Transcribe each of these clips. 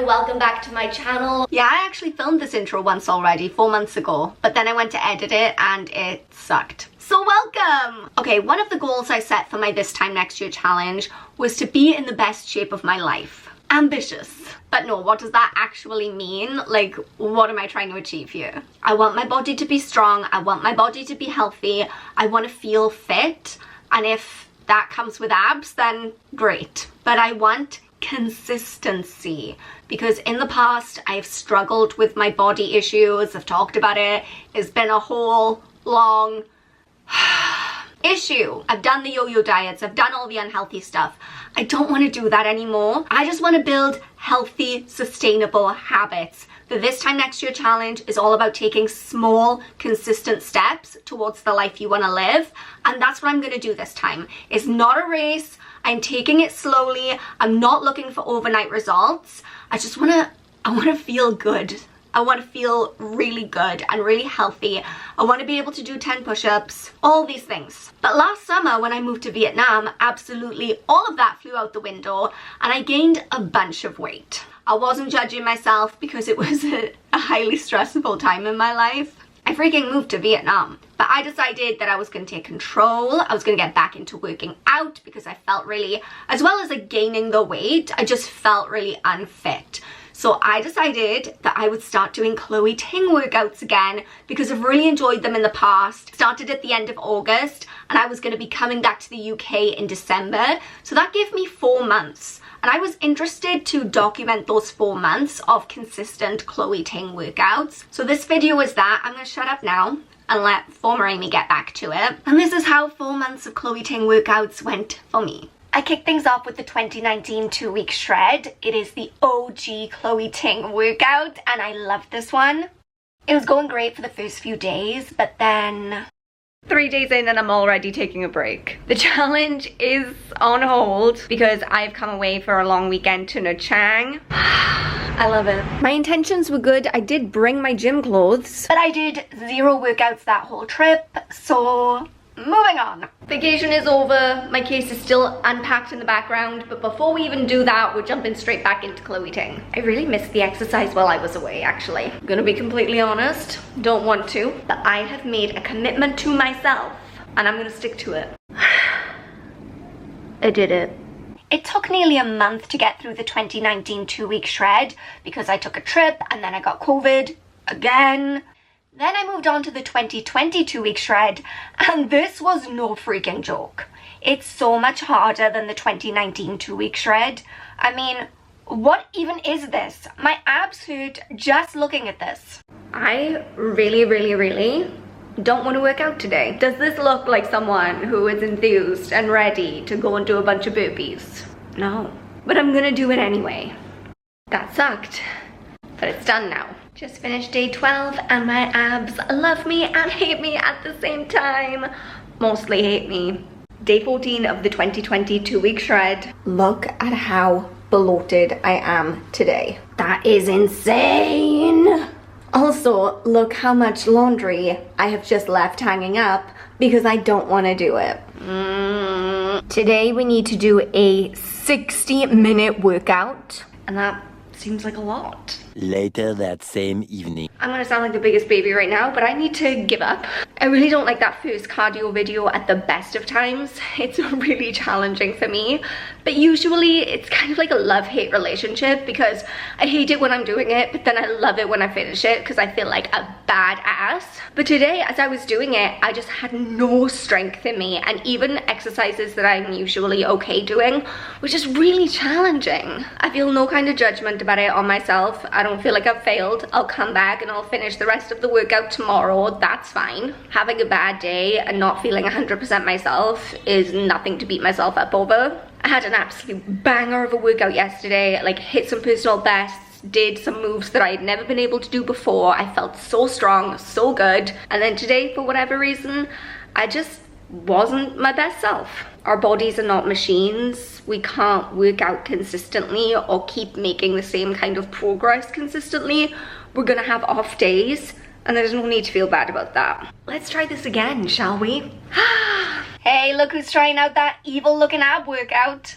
welcome back to my channel. Yeah, I actually filmed this intro once already, 4 months ago, but then I went to edit it and it sucked. So welcome! Okay, one of the goals I set for my This Time Next Year challenge was to be in the best shape of my life. Ambitious. But no, what does that actually mean? Like, what am I trying to achieve here? I want my body to be strong, I want my body to be healthy, I want to feel fit, and if that comes with abs, then great. But I want consistency, because in the past I've struggled with my body issues. I've talked about it. It's been a whole long issue. I've done the yo-yo diets, I've done all the unhealthy stuff. I don't want to do that anymore. I just want to build healthy, sustainable habits. The This Time Next Year challenge is all about taking small, consistent steps towards the life you want to live, and that's what I'm going to do this time. It's not a race. I'm taking it slowly. I'm not looking for overnight results. I want to feel good. I want to feel really good and really healthy. I want to be able to do 10 push-ups, all these things. But last summer when I moved to Vietnam, absolutely all of that flew out the window and I gained a bunch of weight. I wasn't judging myself because it was a highly stressful time in my life. I freaking moved to Vietnam. But I decided that I was going to take control. I was going to get back into working out because I felt really, as well as like gaining the weight, I just felt really unfit. So I decided that I would start doing Chloe Ting workouts again because I've really enjoyed them in the past. Started at the end of August and I was going to be coming back to the UK in December. So that gave me 4 months. And I was interested to document those 4 months of consistent Chloe Ting workouts. So this video is that. I'm going to shut up now and let former Amy get back to it. And this is how 4 months of Chloe Ting workouts went for me. I kicked things off with the 2019 2-week shred. It is the OG Chloe Ting workout and I loved this one. It was going great for the first few days, but then 3 days in and I'm already taking a break. The challenge is on hold because I've come away for a long weekend to Nha Trang. I love it. My intentions were good. I did bring my gym clothes, but I did 0 workouts that whole trip, so moving on. Vacation is over. My case is still unpacked in the background, but before we even do that, we're jumping straight back into Chloe Ting. I really missed the exercise while I was away, actually. I'm gonna be completely honest. Don't want to, but I have made a commitment to myself, and I'm gonna stick to it. I did it. It took nearly a month to get through the 2019 2-week shred because I took a trip and then I got COVID again. Then I moved on to the 2020 2-week shred, and this was no freaking joke. It's so much harder than the 2019 2-week shred. I mean, what even is this? My abs hurt just looking at this. I really don't want to work out today. Does this look like someone who is enthused and ready to go and do a bunch of burpees? No, but I'm gonna do it anyway. That sucked, but it's done now. Just finished day 12 and my abs love me and hate me at the same time. Mostly hate me. Day 14 of the 2020 2-week shred. Look at how bloated I am today. That is insane. Also, look how much laundry I have just left hanging up because I don't want to do it. Today we need to do a 60-minute workout, and that seems like a lot. Later that same evening. I'm gonna sound like the biggest baby right now, but I need to give up. I really don't like that first cardio video at the best of times. It's really challenging for me, but usually it's kind of like a love-hate relationship because I hate it when I'm doing it, but then I love it when I finish it because I feel like a badass. But today, as I was doing it, I just had no strength in me, and even exercises that I'm usually okay doing was just really challenging. I feel no kind of judgment about it on myself. I don't feel like I've failed. I'll come back and I'll finish the rest of the workout tomorrow. That's fine. Having a bad day and not feeling 100% myself is nothing to beat myself up over. I had an absolute banger of a workout yesterday, like hit some personal bests, did some moves that I had never been able to do before. I felt so strong, so good. And then today, for whatever reason, I just wasn't my best self. Our bodies are not machines. We can't work out consistently or keep making the same kind of progress consistently. We're gonna have off days, and there's no need to feel bad about that. Let's try this again, shall we? Hey, look who's trying out that evil looking ab workout.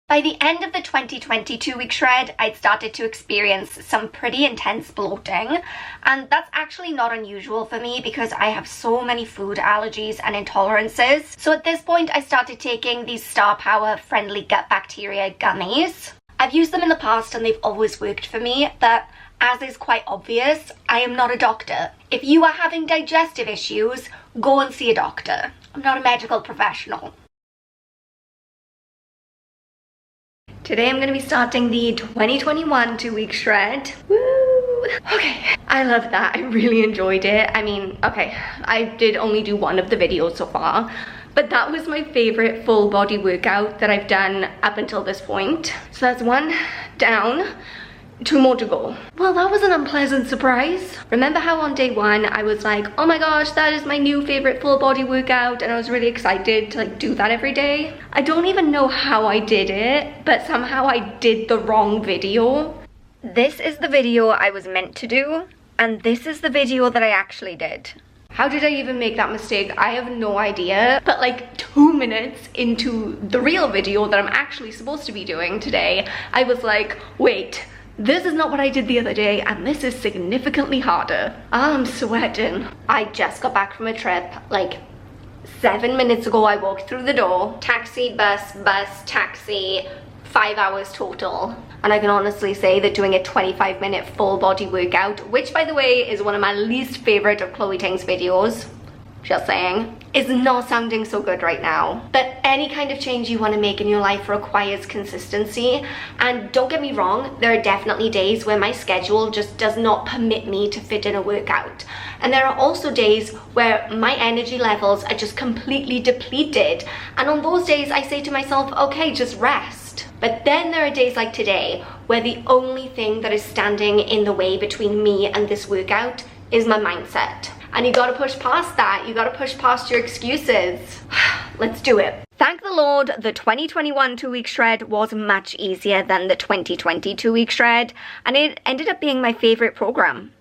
By the end of the 2022 week shred, I'd started to experience some pretty intense bloating, and that's actually not unusual for me because I have so many food allergies and intolerances. So at this point, I started taking these STARPOWA friendly gut bacteria gummies. I've used them in the past and they've always worked for me, but as is quite obvious, I am not a doctor. If you are having digestive issues, go and see a doctor. I'm not a medical professional. Today I'm going to be starting the 2021 2-week shred. Woo! Okay, I love that. I really enjoyed it. I mean, okay, I did only do one of the videos so far, but that was my favorite full body workout that I've done up until this point. So that's one down. 2 more to go. Well, that was an unpleasant surprise. Remember how on day 1 I was like, oh my gosh, that is my new favorite full body workout, and I was really excited to do that every day? I don't even know how I did it, but somehow I did the wrong video. This is the video I was meant to do, and this is the video that I actually did. How did I even make that mistake? I have no idea. But like 2 minutes into the real video that I'm actually supposed to be doing today, I was like, wait, this is not what I did the other day, and this is significantly harder. I'm sweating. I just got back from a trip, like 7 minutes ago. I walked through the door. Taxi, bus, taxi, 5 hours total. And I can honestly say that doing a 25-minute full body workout, which by the way is one of my least favorite of Chloe Ting's videos, just saying, is not sounding so good right now. But any kind of change you want to make in your life requires consistency. And don't get me wrong, there are definitely days where my schedule just does not permit me to fit in a workout. And there are also days where my energy levels are just completely depleted. And on those days, I say to myself, okay, just rest. But then there are days like today where the only thing that is standing in the way between me and this workout is my mindset. And you gotta push past that. You gotta push past your excuses. Let's do it. Thank the Lord, the 2021 2-week shred was much easier than the 2020 2-week shred, and it ended up being my favorite program.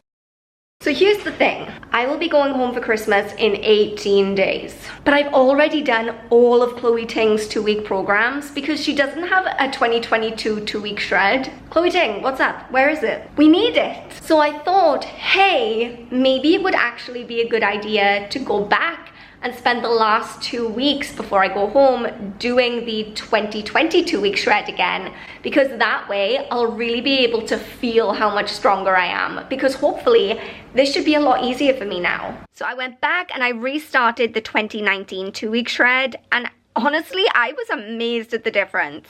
So here's the thing, I will be going home for Christmas in 18 days. But I've already done all of Chloe Ting's 2-week programs because she doesn't have a 2022 2-week shred. Chloe Ting, what's up? Where is it? We need it. So I thought, hey, maybe it would actually be a good idea to go back and spend the last 2 weeks before I go home doing the 2020 2-week shred again, because that way I'll really be able to feel how much stronger I am, because hopefully this should be a lot easier for me now. So I went back and I restarted the 2019 2-week shred, and honestly I was amazed at the difference.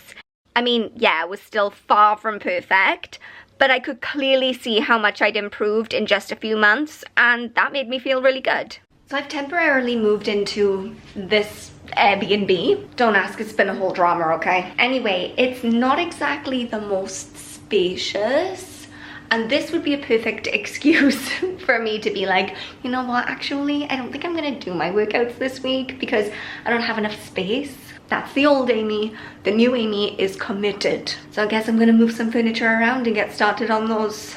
I mean, yeah, it was still far from perfect, but I could clearly see how much I'd improved in just a few months, and that made me feel really good. So I've temporarily moved into this Airbnb. Don't ask, it's been a whole drama, okay? Anyway, it's not exactly the most spacious, and this would be a perfect excuse for me to be like, you know what, actually, I don't think I'm gonna do my workouts this week because I don't have enough space. That's the old Amy. The new Amy is committed. So I guess I'm gonna move some furniture around and get started on those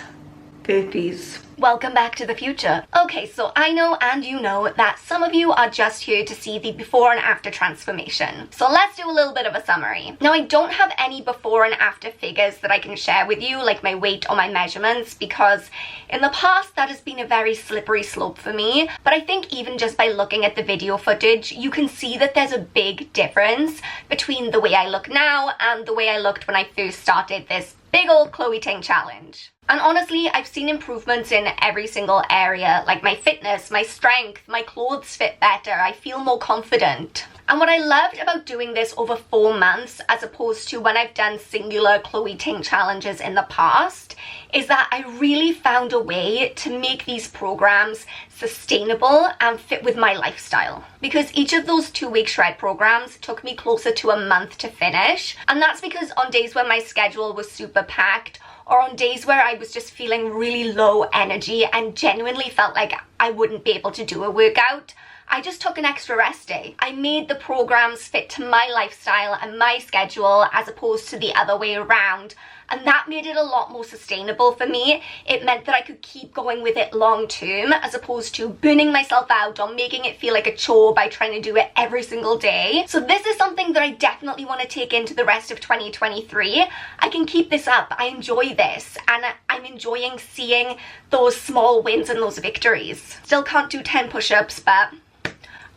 burpees. Welcome back to the future. Okay, so I know and you know that some of you are just here to see the before and after transformation. So let's do a little bit of a summary. Now, I don't have any before and after figures that I can share with you, like my weight or my measurements, because in the past that has been a very slippery slope for me. But I think even just by looking at the video footage, you can see that there's a big difference between the way I look now and the way I looked when I first started this big old Chloe Ting challenge. And honestly, I've seen improvements in every single area, like my fitness, my strength, my clothes fit better, I feel more confident. And what I loved about doing this over 4 months, as opposed to when I've done singular Chloe Ting challenges in the past, is that I really found a way to make these programs sustainable and fit with my lifestyle. Because each of those 2-week shred programs took me closer to a month to finish. And that's because on days when my schedule was super packed, or on days where I was just feeling really low energy and genuinely felt like I wouldn't be able to do a workout, I just took an extra rest day. I made the programs fit to my lifestyle and my schedule as opposed to the other way around. and that made it a lot more sustainable for me. It meant that I could keep going with it long term, as opposed to burning myself out or making it feel like a chore by trying to do it every single day. So this is something that I definitely want to take into the rest of 2023. I can keep this up. I enjoy this, and I'm enjoying seeing those small wins and those victories. Still can't do 10 push-ups, but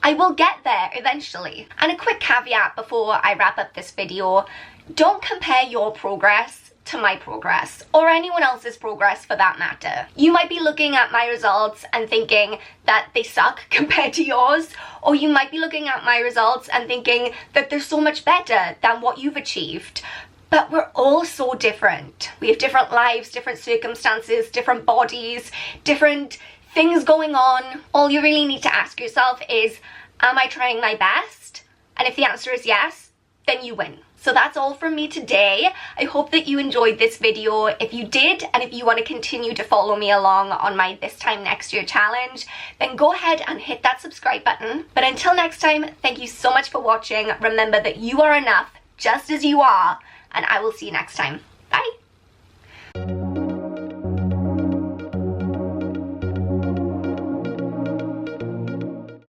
I will get there eventually. And a quick caveat before I wrap up this video: don't compare your progress to my progress, or anyone else's progress for that matter. You might be looking at my results and thinking that they suck compared to yours, or you might be looking at my results and thinking that they're so much better than what you've achieved. But we're all so different. We have different lives, different circumstances, different bodies, different things going on. All you really need to ask yourself is, am I trying my best? And if the answer is yes, then you win. So that's all from me today. I hope that you enjoyed this video. If you did, and if you want to continue to follow me along on my This Time Next Year challenge, then go ahead and hit that subscribe button. But until next time, thank you so much for watching. Remember that you are enough just as you are, and I will see you next time. Bye.